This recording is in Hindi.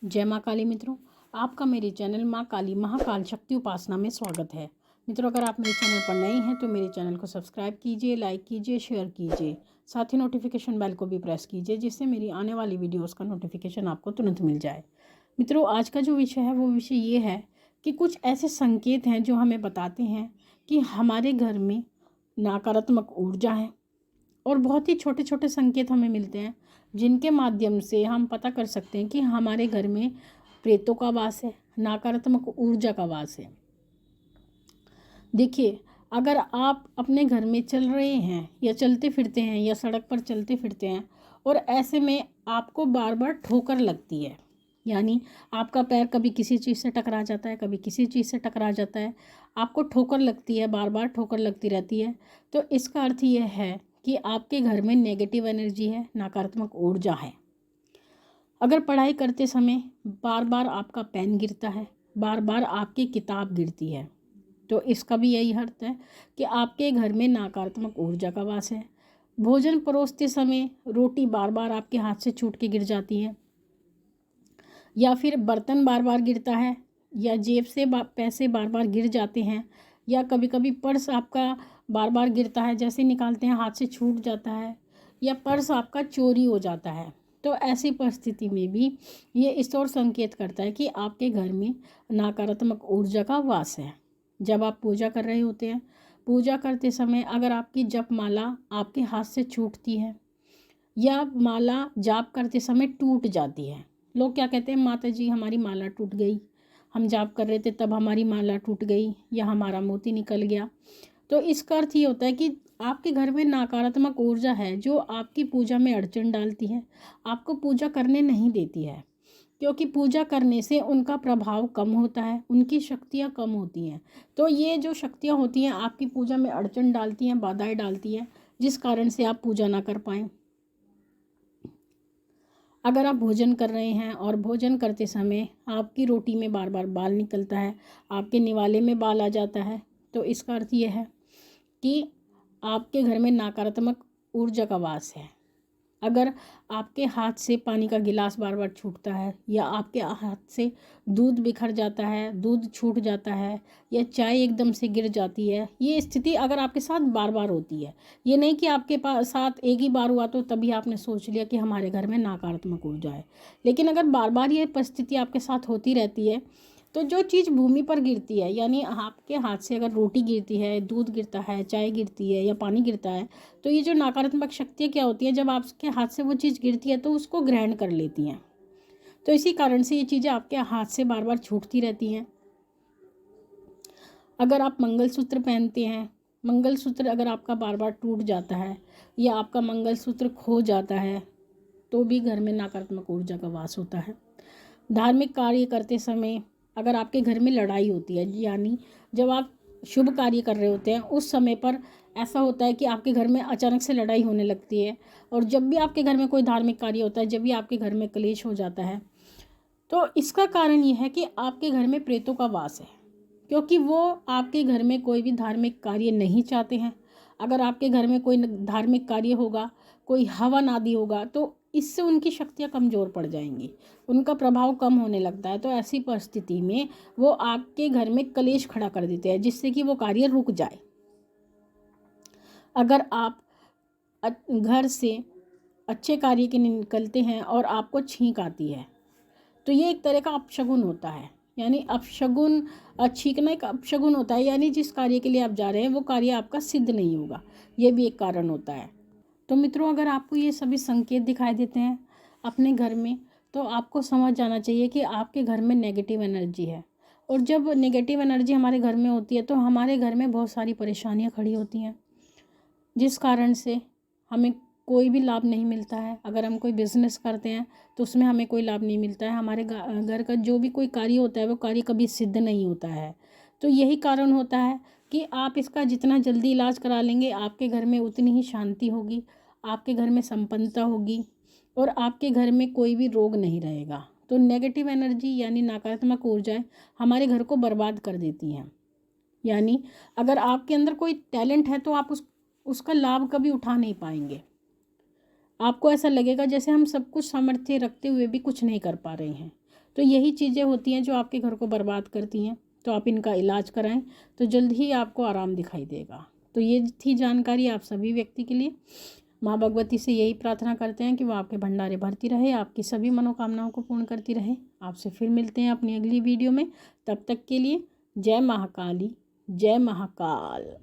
जय माँ काली मित्रों, आपका मेरे चैनल माँ काली महाकाल शक्ति उपासना में स्वागत है। मित्रों, अगर आप मेरे चैनल पर नए हैं तो मेरे चैनल को सब्सक्राइब कीजिए, लाइक कीजिए, शेयर कीजिए, साथ ही नोटिफिकेशन बेल को भी प्रेस कीजिए जिससे मेरी आने वाली वीडियोस का नोटिफिकेशन आपको तुरंत मिल जाए। मित्रों, आज का जो विषय है वो विषय ये है कि कुछ ऐसे संकेत हैं जो हमें बताते हैं कि हमारे घर में नकारात्मक ऊर्जा है। और बहुत ही छोटे छोटे संकेत हमें मिलते हैं जिनके माध्यम से हम पता कर सकते हैं कि हमारे घर में प्रेतों का वास है, नकारात्मक ऊर्जा का वास है। देखिए, अगर आप अपने घर में चल रहे हैं या चलते फिरते हैं या सड़क पर चलते फिरते हैं और ऐसे में आपको बार बार ठोकर लगती है, यानी आपका पैर कभी किसी चीज़ से टकरा जाता है, कभी किसी चीज़ से टकरा जाता है, आपको ठोकर लगती है, बार बार ठोकर लगती रहती है, तो इसका अर्थ यह है कि आपके घर में नेगेटिव एनर्जी है, नकारात्मक ऊर्जा है। अगर पढ़ाई करते समय बार बार आपका पेन गिरता है, बार बार आपकी किताब गिरती है, तो इसका भी यही अर्थ है कि आपके घर में नकारात्मक ऊर्जा का वास है। भोजन परोसते समय रोटी बार बार आपके हाथ से छूट के गिर जाती है, या फिर बर्तन बार बार गिरता है, या जेब से पैसे बार बार गिर जाते हैं, या कभी कभी पर्स आपका बार बार गिरता है, जैसे निकालते हैं हाथ से छूट जाता है, या पर्स आपका चोरी हो जाता है। तो ऐसी परिस्थिति में भी ये इस ओर संकेत करता है कि आपके घर में नकारात्मक ऊर्जा का वास है। जब आप पूजा कर रहे होते हैं, पूजा करते समय अगर आपकी जप माला आपके हाथ से छूटती है या माला जाप करते समय टूट जाती है, लोग क्या कहते हैं, माता जी हमारी माला टूट गई, हम जाप कर रहे थे तब हमारी माला टूट गई, या हमारा मोती निकल गया। तो इसका अर्थ ये होता है कि आपके घर में नकारात्मक ऊर्जा है जो आपकी पूजा में अड़चन डालती है, आपको पूजा करने नहीं देती है, क्योंकि पूजा करने से उनका प्रभाव कम होता है, उनकी शक्तियाँ कम होती हैं। तो ये जो शक्तियाँ होती हैं आपकी पूजा में अड़चन डालती हैं, बाधाएं डालती हैं, जिस कारण से आप पूजा ना कर पाएँ। अगर आप भोजन कर रहे हैं और भोजन करते समय आपकी रोटी में बार बार बाल निकलता है, आपके निवाले में बाल आ जाता है, तो इसका अर्थ ये है कि आपके घर में नकारात्मक ऊर्जा का वास है। अगर आपके हाथ से पानी का गिलास बार बार छूटता है, या आपके हाथ से दूध बिखर जाता है, दूध छूट जाता है, या चाय एकदम से गिर जाती है, ये स्थिति अगर आपके साथ बार बार होती है, ये नहीं कि आपके पास साथ एक ही बार हुआ तो तभी आपने सोच लिया कि हमारे घर में नकारात्मक ऊर्जा है, लेकिन अगर बार बार ये परिस्थिति आपके साथ होती रहती है, तो जो चीज़ भूमि पर गिरती है, यानी आपके हाथ से अगर रोटी गिरती है, दूध गिरता है, चाय गिरती है या पानी गिरता है, तो ये जो नकारात्मक शक्तियाँ क्या होती है, जब आपके हाथ से वो चीज़ गिरती है तो उसको ग्रहण कर लेती हैं। तो इसी कारण से ये चीज़ें आपके हाथ से बार बार छूटती रहती हैं। अगर आप मंगलसूत्र पहनते हैं, मंगलसूत्र अगर आपका बार बार टूट जाता है या आपका मंगलसूत्र खो जाता है, तो भी घर में नकारात्मक ऊर्जा का वास होता है। धार्मिक कार्य करते समय अगर आपके घर में लड़ाई होती है, यानी जब आप शुभ कार्य कर रहे होते हैं उस समय पर ऐसा होता है कि आपके घर में अचानक से लड़ाई होने लगती है, और जब भी आपके घर में कोई धार्मिक कार्य होता है, जब भी आपके घर में क्लेश हो जाता है, तो इसका कारण ये है कि आपके घर में प्रेतों का वास है, क्योंकि वो आपके घर में कोई भी धार्मिक कार्य नहीं चाहते हैं। अगर आपके घर में कोई धार्मिक कार्य होगा, कोई हवन आदि होगा, तो इससे उनकी शक्तियाँ कमज़ोर पड़ जाएंगी, उनका प्रभाव कम होने लगता है। तो ऐसी परिस्थिति में वो आपके घर में कलेश खड़ा कर देते हैं, जिससे कि वो कार्य रुक जाए। अगर आप घर से अच्छे कार्य के निकलते हैं और आपको छींक आती है, तो ये एक तरह का अपशगुन होता है, यानी अपशगुन, छींकना एक अपशगुन होता है, यानी जिस कार्य के लिए आप जा रहे हैं वो कार्य आपका सिद्ध नहीं होगा, ये भी एक कारण होता है। तो मित्रों, अगर आपको ये सभी संकेत दिखाई देते हैं अपने घर में, तो आपको समझ जाना चाहिए कि आपके घर में नेगेटिव एनर्जी है। और जब नेगेटिव एनर्जी हमारे घर में होती है तो हमारे घर में बहुत सारी परेशानियां खड़ी होती हैं, जिस कारण से हमें कोई भी लाभ नहीं मिलता है। अगर हम कोई बिज़नेस करते हैं तो उसमें हमें कोई लाभ नहीं मिलता है, हमारे घर का जो भी कोई कार्य होता है वो कार्य कभी सिद्ध नहीं होता है। तो यही कारण होता है कि आप इसका जितना जल्दी इलाज करा लेंगे, आपके घर में उतनी ही शांति होगी, आपके घर में संपन्नता होगी, और आपके घर में कोई भी रोग नहीं रहेगा। तो नेगेटिव एनर्जी यानी नकारात्मक ऊर्जाएं हमारे घर को बर्बाद कर देती हैं। यानी अगर आपके अंदर कोई टैलेंट है तो आप उसका लाभ कभी उठा नहीं पाएंगे। आपको ऐसा लगेगा जैसे हम सब कुछ सामर्थ्य रखते हुए भी कुछ नहीं कर पा रहे हैं। तो यही चीज़ें होती हैं जो आपके घर को बर्बाद करती हैं। तो आप इनका इलाज कराएं तो जल्द ही आपको आराम दिखाई देगा। तो ये थी जानकारी आप सभी व्यक्ति के लिए। माँ भगवती से यही प्रार्थना करते हैं कि वो आपके भंडारे भरती रहे, आपकी सभी मनोकामनाओं को पूर्ण करती रहे। आपसे फिर मिलते हैं अपनी अगली वीडियो में। तब तक के लिए जय महाकाली, जय महाकाल।